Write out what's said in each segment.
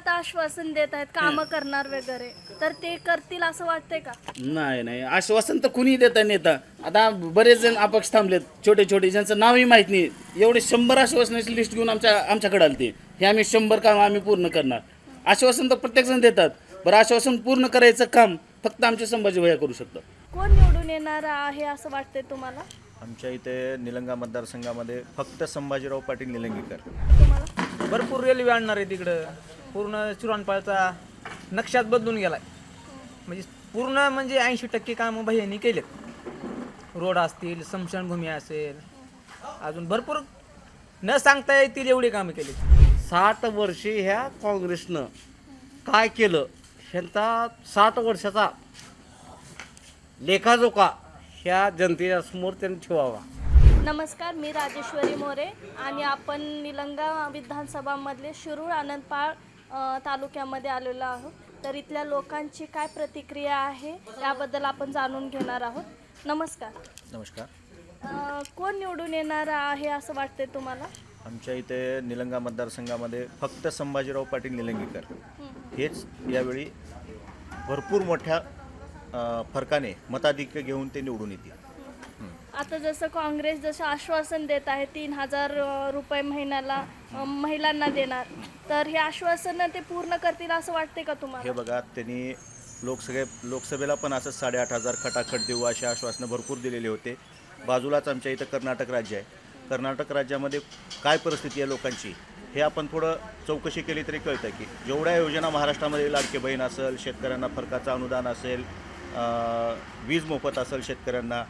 आता आश्वासन देत आहेत कामं करणार वगैरे, तर ते करतील असं वाटतंय का? नाही नाही, आश्वासन तर कुणी देता नेता. आता बरेच जण अपक्ष थांबलेत, छोटे छोटे, ज्यांचं नावही माहीत नाही. एवढे 100 आश्वासनाची लिस्ट घेऊन आमच्याकडे आलते. हे आम्ही 100 काम आम्ही पूर्ण करणार. आश्वासन तर प्रत्येक जण देतात. बरं, आश्वासन पूर्ण करायचं काम फक्त आमचे संभाजी भैया करू शकतात. कोण निवडून येणार आहे असं वाटतंय तुम्हाला? आमच्या इथे निलंगा मतदारसंघामध्ये फक्त संभाजीराव पाटील निलंगेकर. तुम्हाला भरपूर रेल्वे आणणार आहे तिकडं. पूर्ण चुरानपाळचा नक्षात बदलून गेलाय. म्हणजे पूर्ण म्हणजे 80% कामं भैयांनी केलेत. रोड असतील, स्मशानभूमी असेल, अजून भरपूर न सांगता येतील एवढी कामं केली. 60 वर्षे ह्या काँग्रेसनं काय केलं ह्यांचा 60 वर्षाचा लेखाजोखा ह्या जनतेच्या समोर त्यांनी ठेवावा. नमस्कार, मी राजेश्वरी मोरे आणि आपण निलंगा विधानसभामधले शिरूर आनंदपाळ तालुक्यामध्ये आलेलो आहोत. तर इथल्या लोकांची काय प्रतिक्रिया आहे याबद्दल आपण जाणून घेणार आहोत. नमस्कार. नमस्कार. कोण निवडून येणार आहे असं वाटतंय तुम्हाला? आमच्या इथे निलंगा मतदारसंघामध्ये फक्त संभाजीराव पाटील निलंगेकर हेच यावेळी भरपूर मोठ्या फरकाने मताधिक्य घेऊन ते निवडून येतील. आता जसं काँग्रेस जसं आश्वासन देत आहे 3000 रुपये महिन्याला महिलांना देणार, तर हे आश्वासन ते पूर्ण करतील असं वाटते का तुम्हाला? हे बघा, त्यांनी लोकसभेला पण असं 8,500 खटाखट देऊ असे आश्वासनं भरपूर दिलेले होते. बाजूलाच आमच्या इथं कर्नाटक राज्य आहे. कर्नाटक राज्यामध्ये काय परिस्थिती आहे लोकांची हे आपण थोडं चौकशी केली तरी कळतं की जेवढ्या योजना महाराष्ट्रामध्ये लाडके बहीण असेल, शेतकऱ्यांना फरकाचं अनुदान असेल, वीज मोफत असेल शेतकऱ्यांना,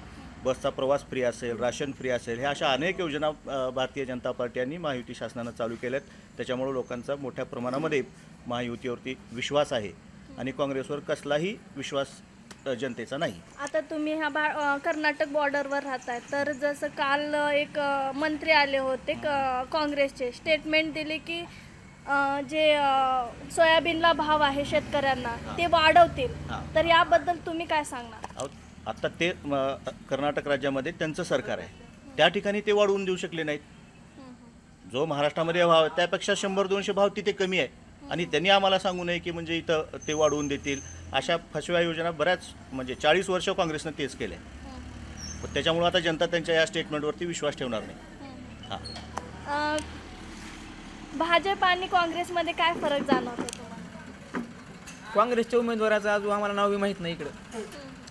बसचा प्रवास फ्री असेल, राशन फ्री असेल, ह्या अशा अनेक योजना भारतीय जनता पार्टी आणि महायुती शासनानं चालू केल्यात. त्याच्यामुळे लोकांचा मोठ्या प्रमाणामध्ये महायुतीवरती विश्वास आहे आणि काँग्रेसवर कसलाही विश्वास जनतेचा नाही. आता तुम्ही ह्या कर्नाटक बॉर्डरवर राहताय, तर जसं काल एक मंत्री आले होते काँग्रेसचे, स्टेटमेंट दिली की जे सोयाबीनला भाव आहे शेतकऱ्यांना ते वाढवतील, तर याबद्दल तुम्ही काय सांगणार? आता ते कर्नाटक राज्यामध्ये त्यांचं सरकार आहे, त्या ठिकाणी ते वाढवून देऊ शकले नाहीत. जो महाराष्ट्रामध्ये भाव आहे त्यापेक्षा 100-200 भाव तिथे कमी आहे आणि त्यांनी आम्हाला सांगू नये की म्हणजे इथं ते वाढवून देतील. अशा फसव्या योजना बऱ्याच म्हणजे 40 वर्ष काँग्रेसनं तेच केलं आहे. त्याच्यामुळे आता जनता त्यांच्या या स्टेटमेंटवरती विश्वास ठेवणार नाही. हां, भाजप आणि काँग्रेसमध्ये काय फरक जाणवतो तुम्हाला? काँग्रेसच्या उमेदवाराचं अजून आम्हाला नाव बी माहीत नाही इकडं,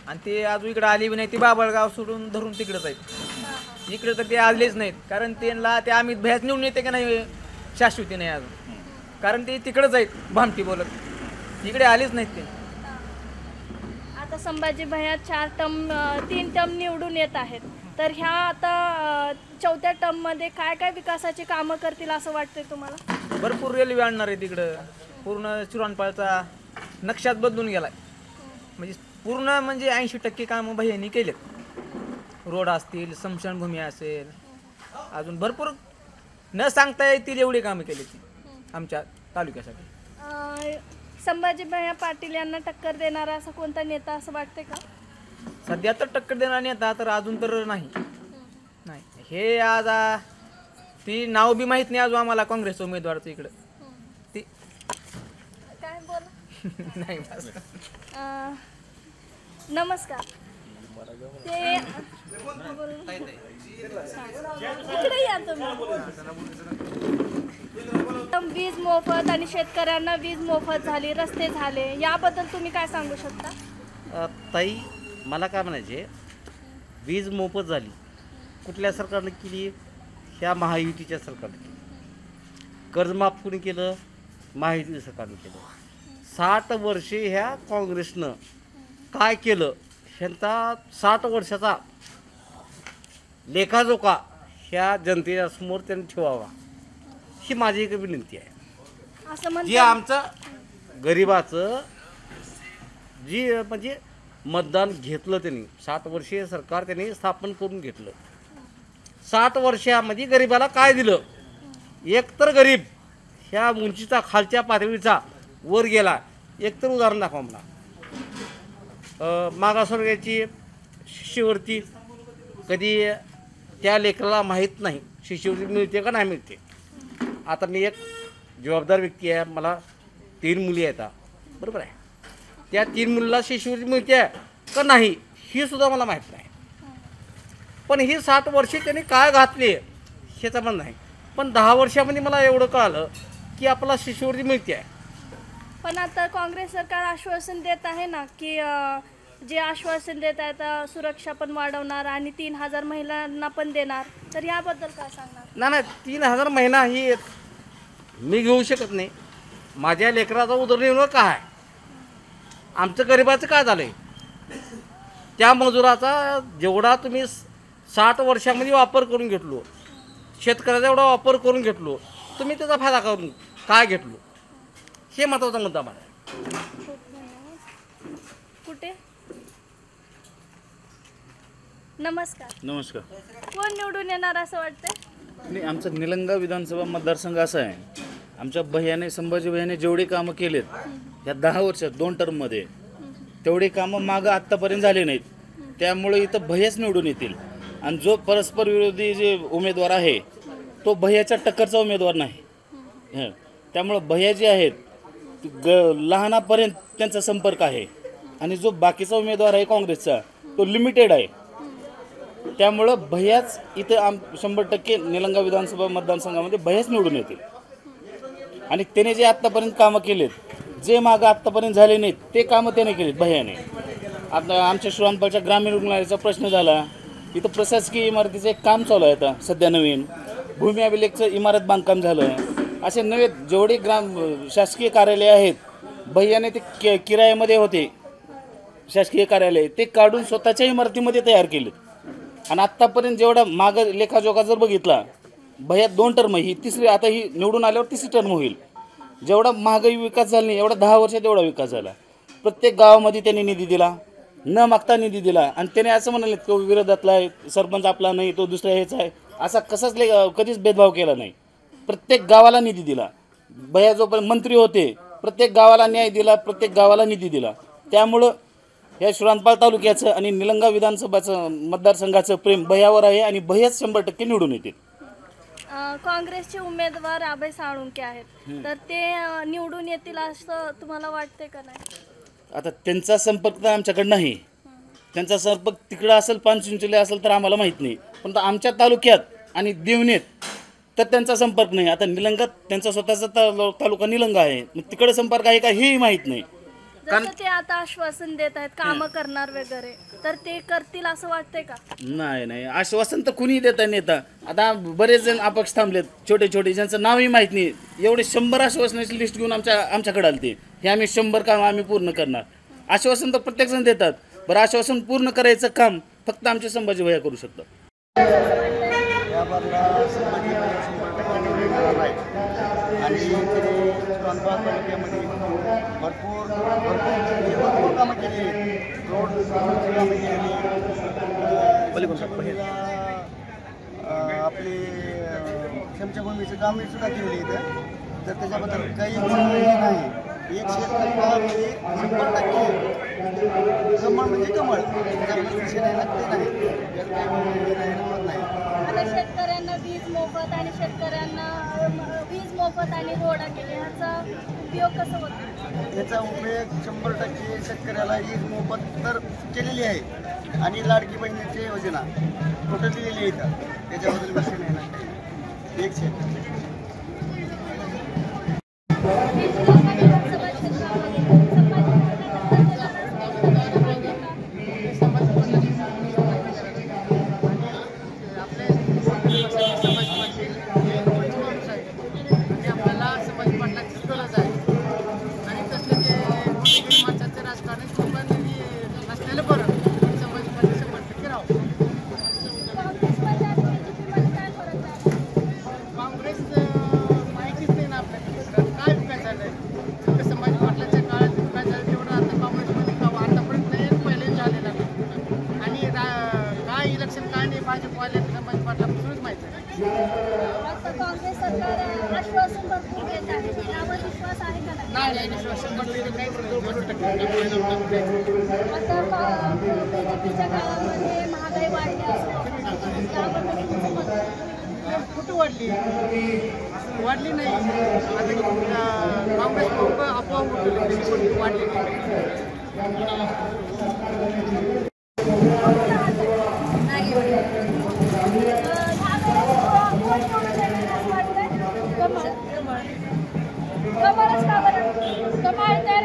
आणि ते अजून इकडं आली बी नाही. ते बाबळगाव सोडून धरून तिकडंच आहेत. इकडे तर ते आलेच नाहीत, कारण त्यांना ते अमित भैयाच निवडून येते का नाही शाश्वती नाही अजून, कारण ते तिकडंच आहेत भामटी बोलत. इकडे आलेच नाहीत ते. आता संभाजी भैया 3 टर्म निवडून येत आहेत, तर ह्या आता 4थ्या टर्ममध्ये काय काय विकासाची कामं करतील असं वाटतंय तुम्हाला? भरपूर रेल्वे आणणार आहे तिकडं. पूर्ण चुरानपाळचा नक्षात बदलून गेलाय. म्हणजे पूर्ण म्हणजे 80% कामं भैयांनी केलेत. रोड असतील, स्मशानभूमी असेल, अजून भरपूर न सांगता येतील एवढी कामं केली ती आमच्या तालुक्यासाठी. संभाजी भैया पाटील यांना टक्कर देणारा असा कोणता नेता असं वाटते का? सध्या तर टक्कर देणार नेता तर अजून तर नाही. हे आज ती नाव बी माहीत नाही अजून आम्हाला काँग्रेसच्या उमेदवाराचं इकडं. ती काय बोला नाही बस. नमस्कार. ते इकडे या तुम्ही. वीज मोफत आणि शेतकऱ्यांना वीज मोफत झाली, रस्ते झाले, याबद्दल तुम्ही काय सांगू शकता? ताई, मला काय म्हणायचे, वीज मोफत झाली कुठल्या सरकारनं केली? ह्या महायुतीच्या सरकारनं केली. कर्जमाफ कोणी केलं? महायुती सरकारनं केलं. 60 वर्षे ह्या काँग्रेसनं काय केलं ह्यांचा 60 वर्षाचा लेखाजोखा ह्या जनतेच्या समोर त्यांनी ठेवावा, ही माझी एक विनंती आहे. असं जी म्हणतात आमचं गरिबाचं जी म्हणजे मतदान घेतलं त्यांनी, 60 वर्षीय सरकार त्यांनी स्थापन करून घेतलं. 60 वर्षामध्ये गरिबाला काय दिलं? एकतर गरीब ह्या उंचीचा खालच्या पातळीचा वर गेला. एकतर उदाहरण दाखवा मला. मागासवर्गाची शिष्यवृत्ती कधी त्या लेकराला माहीत नाही शिष्यवृत्ती मिळते का नाही मिळते. आता मी एक जबाबदार व्यक्ती आहे, मला 3 मुली आहेत बरोबर आहे. त्या 3 मुलीला शिष्यवृत्ती मिळते का नाही ही सुद्धा मला माहीत नाही. पण ही 60 वर्षे त्यांनी काय घातली ह्याचा पण नाही. पण 10 वर्षामध्ये मला एवढं कळालं की आपला शिष्यवृत्ती मिळते आहे. पण आता काँग्रेस सरकार आश्वासन देत आहे ना की जे आश्वासन देत आहेत सुरक्षा पण वाढवणार आणि 3,000 महिलांना पण देणार, तर याबद्दल काय सांगणार? नाही 3,000 महिना ही मी घेऊ शकत नाही. माझ्या लेकराचा उदरनिर्वाह काय आहे, आमचं गरिबाचं काय झालं आहे. त्या मजुराचा जेवढा तुम्ही 60 वर्षामध्ये वापर करून घेतलो, शेतकऱ्याचा एवढा वापर करून घेतलो, तुम्ही त्याचा फायदा करून काय घेतलो हे महत्त्वाचा मुद्दा मला आहे. खूप धन्यवाद. कुठे? नमस्कार. नमस्कार. कोण निवडून येणार असं वाटतंय? नाही, आमचा निलंगा विधानसभा मतदारसंघ असा आहे, आमच्या भैयाने संभाजी भैयाने जेवढे कामं केलेत या 10 वर्षात 2 टर्ममध्ये तेवढे कामं मागं आत्तापर्यंत झाले नाहीत. त्यामुळे इथं भैयाच निवडून येतील. आणि जो परस्पर विरोधी जे उमेदवार आहे तो भैयाच्या टक्करचा उमेदवार नाही. त्यामुळं भैया जे आहेत लहानापर्यंत त्यांचा संपर्क आहे आणि जो बाकीचा उमेदवार आहे काँग्रेसचा तो लिमिटेड आहे. त्यामुळं भैयाच इथं 100% निलंगा विधानसभा मतदारसंघामध्ये भैयाच निवडून येतील. आणि त्याने जे आत्तापर्यंत कामं केलेत, जे मागं आत्तापर्यंत झाले नाहीत ते कामं त्याने केलेत भैयाने. आता आमच्या श्रीरामपूरच्या ग्रामीण रुग्णालयाचा प्रश्न झाला, इथं प्रशासकीय इमारतीचं एक काम चालू आहे आता सध्या नवीन, भूमी अभिलेखचं इमारत बांधकाम झालं. असे नवे जेवढे शासकीय कार्यालय आहेत भैयाने ते किरायामध्ये होते शासकीय कार्यालय ते काढून स्वतःच्या इमारतीमध्ये तयार केले. आणि आत्तापर्यंत जेवढा मागं लेखाजोखा जर बघितला भैया 2 टर्म ही तिसरी, आता ही निवडून आल्यावर तिसरी टर्म होईल. जेवढा महागाई विकास झाला नाही एवढा 10 वर्षात एवढा विकास झाला. प्रत्येक गावामध्ये त्यांनी निधी दिला, न मागता निधी दिला. आणि त्याने असं म्हणाले तो विरोधातला आहे, सरपंच आपला नाही, तो दुसऱ्या ह्याचा आहे, असा कधीच भेदभाव केला नाही. प्रत्येक गावाला निधी दिला. भैया जोपर्यंत मंत्री होते प्रत्येक गावाला न्याय दिला, प्रत्येक गावाला निधी दिला. त्यामुळं या श्रीरामपूर तालुक्याचं आणि निलंगा विधानसभाचं मतदारसंघाचं प्रेम भैयावर आहे आणि भैयाच 100% निवडून येतील. काँग्रेसचे उमेदवार अभय साळुंके आहेत, तर ते निवडून येतील असं तुम्हाला वाटते का नाही? आता त्यांचा संपर्क तर आमच्याकडे नाही. त्यांचा संपर्क तिकडं असेल, पानचिंचोली असेल तर आम्हाला माहीत नाही. पण आमच्या तालुक्यात आणि देवणीत तर त्यांचा संपर्क नाही. आता निलंगात त्यांचा स्वतःचा तालुका निलंगा आहे, मग तिकडे संपर्क आहे का हेही माहीत नाही. जसं ते आता आश्वासन देत आहेत कामं करणार वगैरे, तर ते करतील असं वाटतंय का? नाही आश्वासन तर कुणीही देता नेता. आता बरेच जण अपक्ष थांबलेत, छोटे ज्यांचं नावही माहीत नाही. एवढे 100 आश्वासनाची लिस्ट घेऊन आमच्याकडे आलते, हे आम्ही 100 काम आम्ही पूर्ण करणार. आश्वासन तर प्रत्येकजण देतात, बरं आश्वासन पूर्ण करायचं काम फक्त आमचे संभाजी भैया करू शकतात. आणि श्रीरामपूर तालुक्यामध्ये भरपूर कामं केली, रोड कामं केली, आपली क्षमताभूमीचं कामं सुद्धा केलेली इथं. तर त्याच्याबद्दल काही नाही. 100% 100% कमळ म्हणजे कमळ, त्याच्याबद्दल विषय नाही लागते नाही, त्यात काही होत नाही. आता शेतकऱ्यांना वीज मोफत आणि रोडा केले, ह्याचा उपयोग कसा होतो? याचा उपयोग 100% शेतकऱ्याला वीज मोफत तर केलेली आहे आणि लाडकी बहिणीची योजना टोटल दिलेली आहे इथं, त्याच्याबद्दल विषय नाही ना. एक शेत काँग्रेस सरकार आश्वासन भरपूर देत आहे, यावर विश्वास आहे का नाही? आता बीजेपीच्या काळामध्ये महागाई वाढली असते, कुठं वाढली नाही. आता काँग्रेस कमळच का बरं? कमळ तर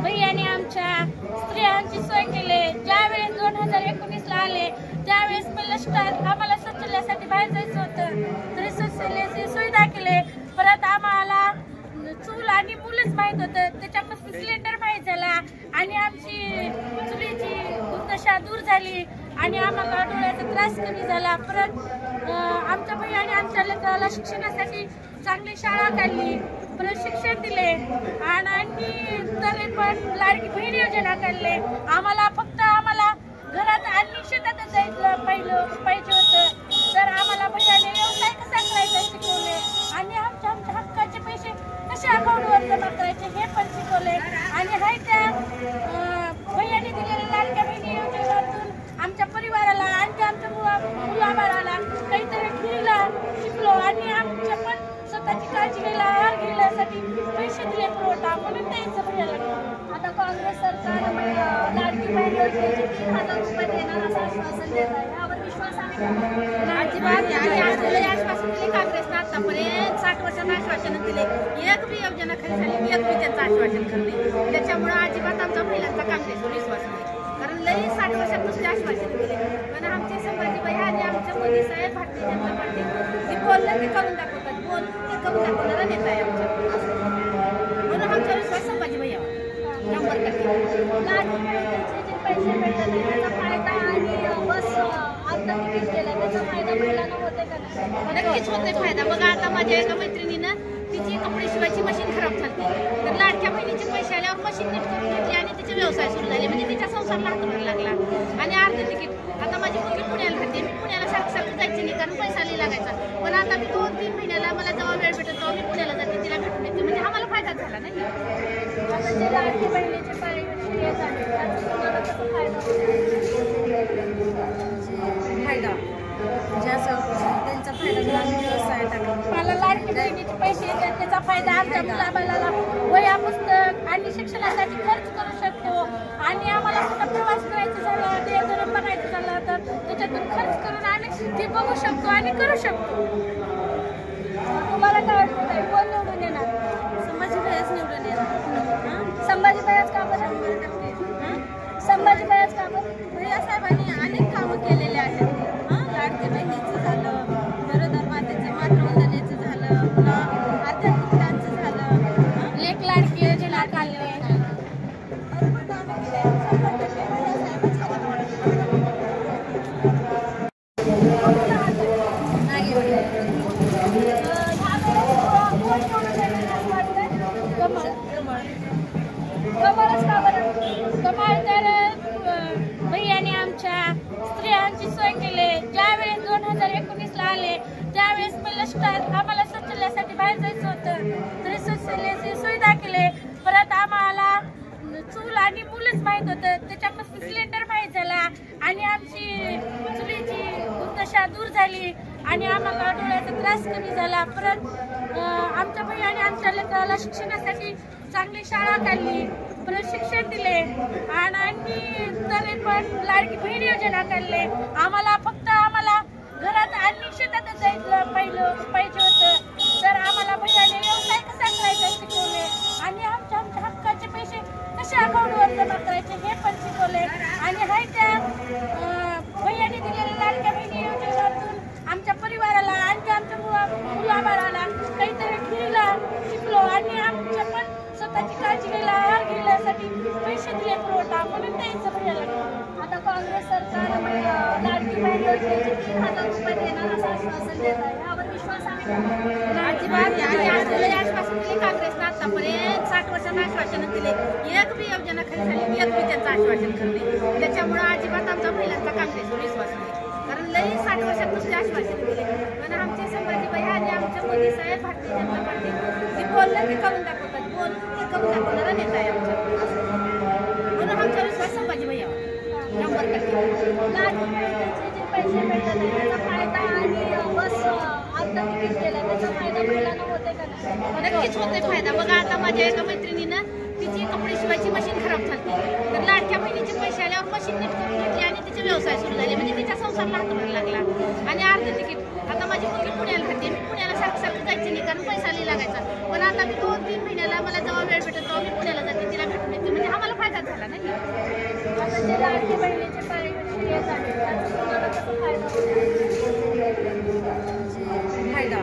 भैयाने आमच्या स्त्रियांची सोय केली. ज्यावेळेस 2019ला आले त्यावेळेस पहिलं स्टार आम्हाला शौचालयासाठी बाहेर जायचं होतं, तरी शौचालयाची सुविधा केली. परत आम्हाला चूल आणि मूलच माहीत होतं, त्याच्यापासून सिलेंडर माहीत झाला आणि आमची चुलीची दुर्दशा दूर झाली आणि आम्हाला डोळ्याचा त्रास कमी झाला. परत आमच्या भैयाने आमच्या लेकराला शिक्षणासाठी चांगली शाळा काढली, परत शिक्षण दिले आणि तरी पण लाडकी बहीण योजना काढले. आम्हाला घरात आणि शेतात जायचं पाहिजे होतं, तर आम्हाला भैयाने व्यवसाय कसा करायचा शिकवले आणि आमच्या हक्काचे पैसे कसे अकाउंटवर जमा करायचे हे पण शिकवले. आणि हाय त्या भैयाने दिलेल्या लाडक्या बहिणी योजनेतून आमच्या परिवाराला आणि आमच्या मुलाबाळाला काहीतरी घ्यायला शिकलो आणि आमच्या पण स्वतःची काळजी घ्यायला आहार घेण्यासाठी पैसे दिले पुरवठा म्हणून द्यायचं भैयाला. आता काँग्रेस सरकार लाडकी बहीण योजनेचे 3,000 रुपये देणार असं आश्वासन देत आहे. यावर विश्वास आहे अजिबात आश्वासन दिले काँग्रेसनं आतापर्यंत 60 वर्षांना आश्वासन दिले. एक बी योजना खरी झाली, एक बी त्यांचं आश्वासन करणे. त्याच्यामुळं अजिबात आमच्या महिलांचा काँग्रेसवर विश्वास नाही, कारण लई 60 वर्षात नुसते आश्वासन दिले. पण आमचे संभाजीबाई आणि आमच्या मोदी साहेब भारतीय जनता पार्टी ते बोललं ते करून दाखवतात, बोल ते करून दाखवणारा नेता आहे आमच्या. म्हणून आमचा विश्वास संभाजीबाई यावा 100%. लाडकी पैसे मिळतात त्याचा फायदा आणि बस आता तिकीट केलं त्याचा फायदा महिलांना होते का नाही? नक्कीच होते फायदा. बघा आता माझ्या एका मैत्रिणीनं तिची कपडे शिवायची मशीन खराब झाली, तर लाडक्या बहिणीचे पैसे आल्यावर मशीन नीट करून घेतली आणि तिचे व्यवसाय सुरू झाले, म्हणजे तिच्या संसारला हातभार लागला. आणि अर्धे तिकीट आता माझी मुलगी पुण्याला राहते, मी पुण्याला सारखं जायचं नाही कारण पैसा लई लागायचा. पण आता मी 2-3 महिन्याला मला जेव्हा वेळ भेटत तेव्हा मी पुण्याला जाते, तिला भेटून येते, म्हणजे आम्हाला फायदा झाला नाही. आता जे लाडकी बहिणीचे पैसे येत आहेत त्याचा तुम्हाला कसा फायदा फायदा त्यांचा फायदा व्यवसाय टाकला. मला लाडकी बहिणीचे पैसे येतात त्याचा फायदा आमच्या मुलाबाळाला वह्या पुस्तक आणि शिक्षणासाठी खर्च करू शकतो. आणि आम्हाला कुठं प्रवास करायचा झाला, देवधर्म बनायचं झालं तर त्याच्यातून खर्च करून आम्ही ते बघू शकतो आणि करू शकतो. तुम्हाला काय वाटतं कोण निवडून येणार? संभाजीबाईच निवडून येणार. संभाजीबाईच का बरं? संभाजीबाईच का बरं? भैया साहेबांनी अनेक कामं केलेले आहेत. लाडकी बहिणीचं झालं, गरोदर मातेचं मातृवंदनेचं झालं, पुन्हा आध्यात्मिकांचं झालं, लेक लाडकी योजना काढली. भरपूर कामं केली. 100% भैया साहेबच कमळच का बरं? कमळ तर भैयाने आमच्या स्त्रियांची सोय केली. ज्यावेळेस 2019ला आले त्यावेळेस पहिलं स्टार आम्हाला शौचालयासाठी बाहेर जायचं होतं, तरी शौचालयाची सुविधा केली. परत आम्हाला चूल आणि मूलच माहीत होतं, त्याच्यापासून सिलेंडर माहीत झाला आणि आमची चुलीची दुर्दशा दूर झाली आणि आम्हाला डोळ्याचा त्रास कमी झाला. परत आमच्या भैयाने आमच्या लेकराला शिक्षणासाठी चांगली शाळा काढली, परत शिक्षण दिले आणि तरी पण लाडकी बहीण योजना काढले. आम्हाला घरात आणि शेतात जायचं पाहिजे होतं, तर आम्हाला भैयाने व्यवसाय कसा करायचा शिकवले आणि आमच्या हक्काचे पैसे कसे अकाउंटवर जमा करायचे हे पण शिकवले. आणि हाय त्या भैयाने दिलेल्या लाडक्या बहिणी योजनेतून आमच्या परिवाराला आणि आमच्या मुलाबाळाला काहीतरी घ्यायला शिकलो आणि आमच्या पण स्वतःची काळजी घ्यायला आहार घेण्यासाठी पैसे दिले पुरवठा म्हणून द्यायचं भैयाला. आता काँग्रेस सरकार लाडकी बहीण योजनेचे 3,000 रुपये देणार असं आश्वासन देत आहे. यावर विश्वास आहे अजिबात आश्वासन दिले काँग्रेसनं आतापर्यंत 60 वर्षांना आश्वासन दिले. एक बी योजना खरी झाली, एक बी त्यांचं आश्वासन करणे. त्याच्यामुळं अजिबात आमच्या महिलांचा काँग्रेसवर विश्वास नाही, कारण लई 60 वर्षात नुसते आश्वासन दिले. पण आमचे संभाजीबाई आणि आमच्या मोदी साहेब भारतीय जनता पार्टी ते बोललं ते करून दाखवतात, बोल ते करून दाखवणारा नेता आहे आमच्या. म्हणून आमचा विश्वास संभाजीबाई यावा 100%. लाडकी बहिणीचे जे पैसे मिळतात त्याचा फायदा आणि बस आता तिकीट केलं त्याचा फायदा महिलांना होते का नाही? नक्कीच होते फायदा. बघा आता माझ्या एका मैत्रिणीनं तिची कपडे शिवायची मशीन खराब झाली, तर लाडक्या बहिणीचे पैसे आल्यावर मशीन नीट करून घेतली आणि तिचे व्यवसाय सुरू झाले, म्हणजे तिच्या संसारला हातभार लागला. आणि अर्ध तिकीट आता माझी मुलगी पुण्याला राहते, मी पुण्याला सारखं जायचं नाही कारण पैसा लई लागायचा, पण आता मी 2-3 महिन्याला मला जेव्हा वेळ भेटत तेव्हा मी पुण्याला जाते, तिला भेटून येते, म्हणजे आम्हाला फायदा झाला नाही. आता जे लाडकी बहिणीचे पैसे येत आहेत त्याचा तुम्हाला कसा फायदा फायदा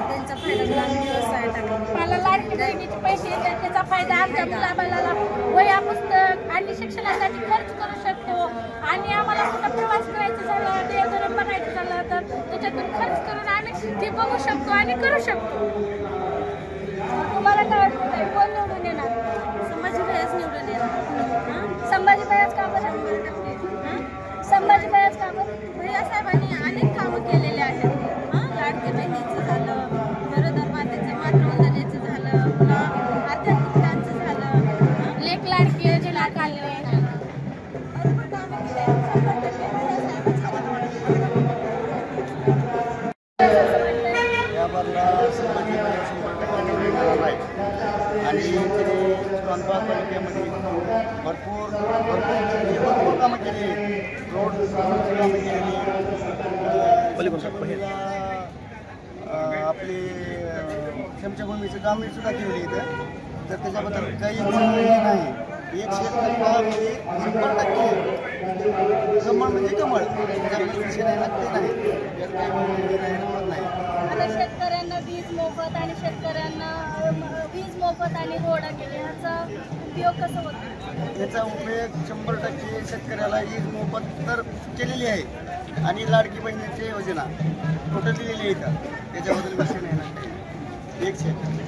त्यांचा फायदा व्यवसाय टाकला. मला लाडकी बहिणीचे पैसे येतात त्याचा फायदा आमच्या मुलाबाला वह्या पुस्तक आणि शिक्षणासाठी खर्च करू शकतो, आणि आम्हाला कुठं प्रवास करायचं झालं, देवधर्म बघायचं झालं तर त्याच्यातून खर्च करून आम्ही ते बघू शकतो आणि करू शकतो. तुम्हाला काय वाटतं कोण निवडून येणार? संभाजी भैयाच निवडून येणार. संभाजी भैयाच का बरं? संभाजी भैयाच का बरं? भैया साहेबांनी अनेक कामं केलेले आहेत. लाडकी बहिणीचं झालं, गरोदर मातेचं मातृवंदनेचं झालं, पुन्हा आध्यात्मिकांचं झालं, लेक लाडकी योजना काढली. भरपूर कामं केली आहेत. 100% भैया साहेबांचं यावरला संभाजी भैया 100% निवडून आहे. आणि तिने चुरांपाल तालुक्यामध्ये भरपूर कामं केली, रोड कामं केलेली, आपली क्षमताभूमीचं काम सुद्धा केलेली इथं, तर त्याच्याबद्दल काही हे नाही. 100% 100% कमळ म्हणजे कमळ, त्याच्याबद्दल विषय नाही ना, ते नाही यात काही होत नाही. आता शेतकऱ्यांना वीज मोफत आणि शेतकऱ्यांना वीज मोफत आणि रोडा केले, ह्याचा उपयोग कसा होतो? याचा उपयोग 100% शेतकऱ्याला वीज मोफत तर केलेली आहे, आणि लाडकी बहिणीची योजना टोटल दिलेली आहे इथं, त्याच्याबद्दल विषय नाही ना काही. 100%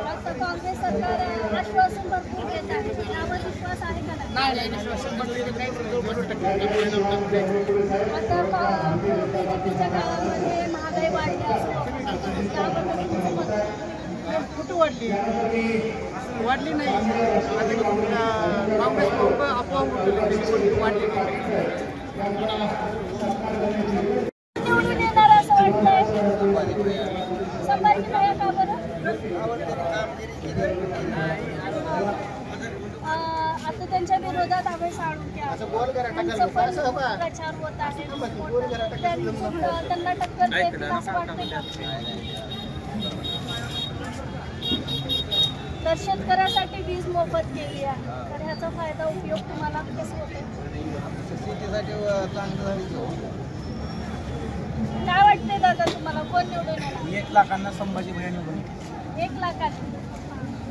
आता काँग्रेस सरकार आश्वासन भरपूर देत आहे, यावर विश्वास आहे का नाही? आता बीजेपीच्या काळामध्ये महागाई वाढली असं त्याबद्दल तुमचं मत आहे? कुठं वाढली नाही. आता काँग्रेस आपोआप वाढली नाही. निवडून येणार असं वाटतंय? संभाजी भैया का बरं? आता त्यांच्या विरोधात अभय साळुंखे त्यांचं पण प्रचार होत आहे, त्यांना टक्कर देतील असं वाटतं का? तर शेतकऱ्यासाठी वीज मोफत केली आहे, तर ह्याचा फायदा उपयोग तुम्हाला कसं होतो? काय वाटतंय दादा तुम्हाला, कोण निवडून येणार? 1 लाखांना संभाजी भैया निवडून. 1 लाखांनी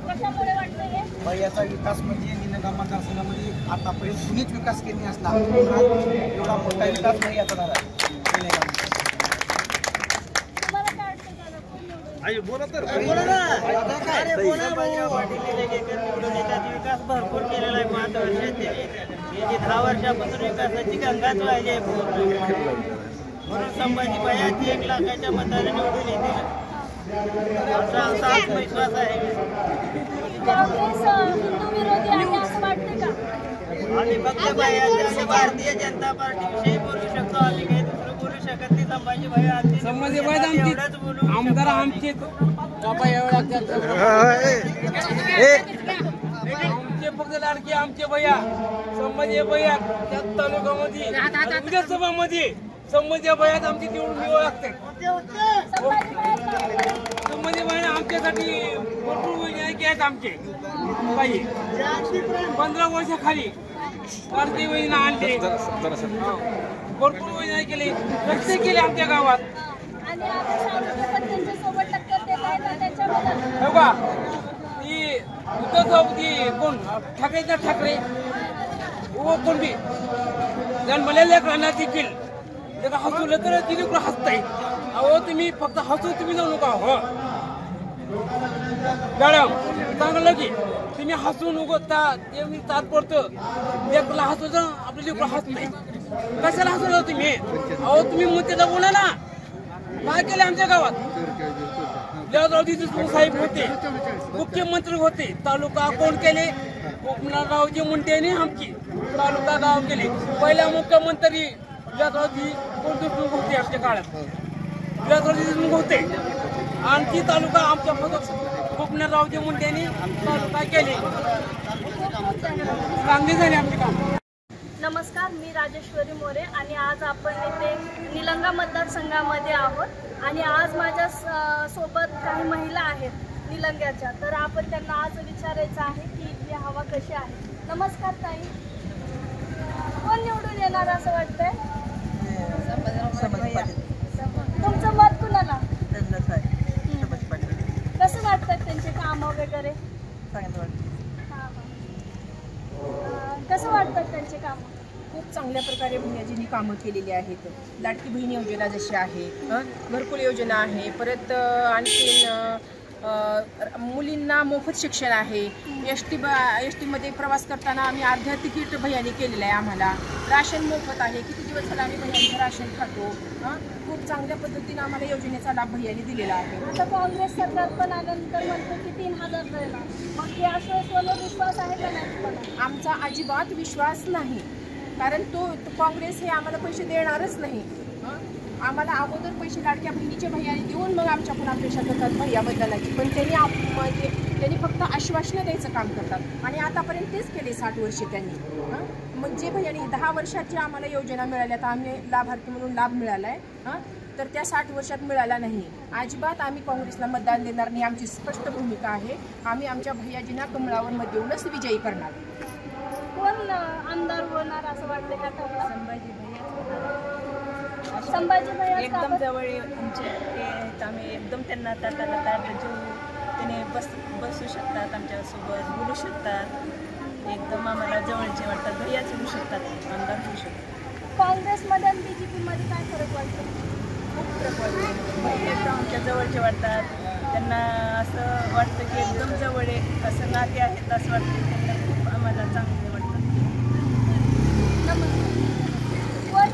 कशामुळे वाटतं हे? भैयाचा विकास म्हणजे निलंगा मतदारसंघामध्ये आतापर्यंत कुणीच विकास केला नाही असला, एवढा मोठा विकास भैयाचा झाला. तुम्हाला काय वाटतं दादा, कोण निवडून येणार? विकास भरपूर केलेला आहे. 5 वर्षात 10 वर्षापासून विकासाची गंगाच वाहिली आहे म्हणून संभाजी भैया 1 लाखाच्या मताने निवडून येतील आमचा आत्मविश्वास आहे. काँग्रेस हिंदू विरोधी आहे असं वाटतं का? आम्ही फक्त भैया भारतीय जनता पार्टीविषयी बोलू शकतो, आम्ही काही दुसरं बोलू शकत नाही. संभाजी भैया एवढंच बोलू. आमदार आमचे फक्त लाडके आमचे भैया संभाजी भैया त्या तालुक्यामध्ये विधानसभामध्ये संभाजी भैयात आमची निवडून निवड लागते. संभाजी भैया आमच्यासाठी भरपूर योजना आहेत. आमचे काही 15 वर्षाखाली भारतीय योजना आणले, भरपूर योजना केली, रस्ते केले आमच्या गावात. आणि आता साळुंखे पण त्यांच्यासोबत टक्कर देत आहेत ना, त्याच्याबद्दल हो का, ही कोण ठाकरेचा ठाकरे व कोण बी जन्मलेल्या लेकरांना देखील त्याला हसवलं तर ती लेकरं हसताय. अहो तुम्ही फक्त हसू तुम्ही जाऊ नका. हो मॅडम चांगलं की तुम्ही हसून उगवता ते मी तात्पुरतं लेकरला हसवलं आपलं लेकरं हसतंय. कशाला हसवलं तुम्ही? अहो तुम्ही मुद्द्याला बोला ना. काय केले आमच्या गावात? जयरावजी साहेब होते, मुख्यमंत्री होते, तालुका कोण केले? गोपीनाथरावजी मुंडेने आमची तालुका गाव केले. पहिला मुख्यमंत्री जयरावजी कोण देशमुख होते आमच्या काळात. जयरावजी देशमुख होते आणि ती तालुका आमच्या गोपीनाथरावजी मुंडेने तालुका केले. चांगली झाली आमची काम. नमस्कार, मी राजेश्वरी मोरे आणि आज आपण इथे निलंगा मतदारसंघामध्ये आहोत आणि आज माझ्या सोबत काही महिला आहेत निलंग्याच्या. तर आपण त्यांना आज विचारायचं आहे की इथली हवा कशी आहे. नमस्कार ताई, कोण निवडून येणार असं वाटतंय? तुमचं मत कुणाला? कसं वाटतं त्यांचे कामं वगैरे? कसं वाटतं त्यांचे कामं? खूप चांगल्या प्रकारे भुयाजींनी कामं केलेली आहेत. लाडकी बहीण योजना जशी आहे, घरकुल योजना आहे, परत आणखीन मुलींना मोफत शिक्षण आहे. एस टीमध्ये प्रवास करताना आम्ही अर्ध्या तिकीट भैयानी केलेलं आहे. आम्हाला राशन मोफत आहे. किती दिवस झाला आम्ही भैयांचं राशन खातो. खूप चांगल्या पद्धतीने आम्हाला योजनेचा लाभ भैयानी दिलेला आहे. आता काँग्रेस सरकार पण आल्यानंतर म्हणतो की 3000 द्यायला, मग हे आश्वासनावर विश्वास आहे का नाही? आमचा अजिबात विश्वास नाही, कारण तो काँग्रेस हे आम्हाला पैसे देणारच नाही. आम्हाला अगोदर पैसे लाडक्या बहिणीच्या भैयाने देऊन मग आमच्याकडून अपेक्षा करतात भैयाबद्दलाची. पण त्यांनी फक्त आश्वासनं द्यायचं काम करतात आणि आतापर्यंत तेच केले 60 वर्षे त्यांनी. मग जे भैयाने 10 वर्षाच्या आम्हाला योजना मिळाल्या, तर आम्ही लाभार्थी म्हणून लाभ मिळाला आहे, तर त्या 60 वर्षात मिळाला नाही. अजिबात आम्ही काँग्रेसला मतदान देणार नाही. आमची स्पष्ट भूमिका आहे. आम्ही आमच्या भैयाजींना कमळावर मत देऊनच विजयी करणार. कोण आमदार होणार असं वाटतं का तुम्हाला? संभाजी भैया एकदम जवळ आमचे ते आहेत. आम्ही एकदम त्यांना ताटाला ताट जीव त्याने बसू शकतात, आमच्यासोबत बोलू शकतात. एकदम आम्हाला जवळचे वाटतात. भैयाच होऊ शकतात, आमदार होऊ शकतात. काँग्रेसमध्ये आणि BJPमध्ये काय फरक वाटतो? खूप फरक वाटतो. भैया एकदम आमच्या जवळचे वाटतात. त्यांना असं वाटतं की एकदम जवळ आहे, असं नाते आहेत असं वाटतं. त्यांना खूप आम्हाला चांगले वाटतं. कोण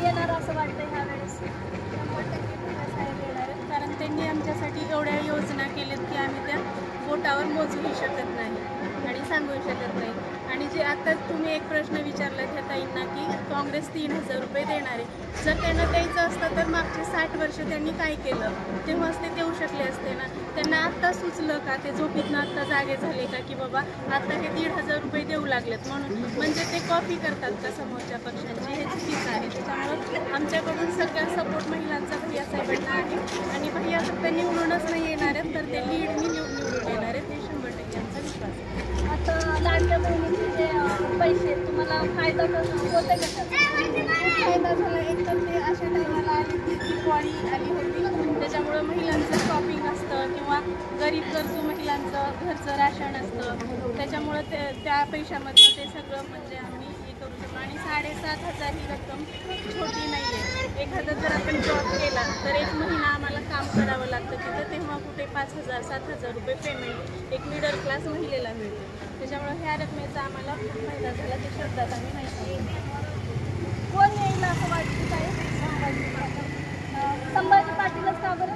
येणार असं वाटतं ह्या वेळेस? कारण त्यांनी आमच्यासाठी एवढ्या योजना केल्यात की आम्ही त्या बोटावर मोजूही शकत नाही आणि सांगूही शकत नाही. आणि जे आता तुम्ही एक प्रश्न विचारला त्या ताईंना की काँग्रेस 3000 रुपये देणार आहे. जर त्यांना द्यायचं असतं तर मागचे 60 वर्ष त्यांनी काय केलं तेव्हाच ते देऊ शकले असते ना. त्यांना आत्ता सुचलं का? ते झोपीतनं आत्ता जागे झाले का की बाबा आता हे 1500 रुपये देऊ लागलेत म्हणून? म्हणजे ते कॉपी करतात का समोरच्या पक्षांची? हे चुकीचं आहे. त्याच्यामुळं आमच्याकडून सगळ्या सपोर्ट महिलांचा भैया साहेबांना आहे आणि भैया फक्त निवडूनच नाही येणार आहेत, तर ते लीडनी निवडून येणार आहेत. हे 100% आमचा विश्वास आहे. आता लाडक्या बहिणीचे जे पैसे तुम्हाला फायदा होते का? खूप फायदा झाला. एक तर ते अशा टायमाला आली की दिवाळी आली होती, त्याच्यामुळं महिलांचं शॉपिंग असतं किंवा गरीब गरजू महिलांचं घरचं राशन असतं. त्याच्यामुळं त्या पैशामध्ये ते सगळं म्हणजे आम्ही हे करू शकतो. आणि 7500 ही रक्कम छोटी नाही आहे. एखादा जर आपण जॉब केला तर एक महिना आम्हाला काम करावं लागतं तिथं, तेव्हा कुठे 5000-7000 रुपये पेमेंट एक मिडल क्लास महिलेला मिळते. त्याच्यामुळं ह्या रकमेचा आम्हाला खूप फायदा झाला. ते शब्दात आम्ही नाही सांगू. कोण येईल असं वाटतं काय? संभाजी पाटीलच का बरं?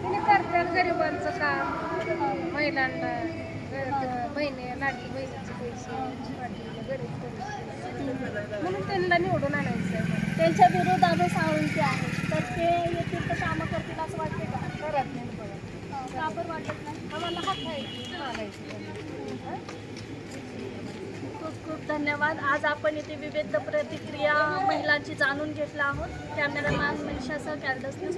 तिने करतात गरिबांचं काम, महिलांना बहिणी लाडकी बहिणीचे पैसे गरीब म्हणून त्यांना निवडून आणायचं आहे. त्यांच्या विरोधात साळुंके आहेत, तर ते येतील तर कामं करतील असं वाटते का? करत नाही बघा. का बरं वाटत नाही? आम्हाला हात आहे खूप खूप धन्यवाद. आज आपण इथे विविध प्रतिक्रिया महिलांची जाणून घेतल्या आहोत. कॅमेरामॅन मनीषासह कॅल्डस न्यूज.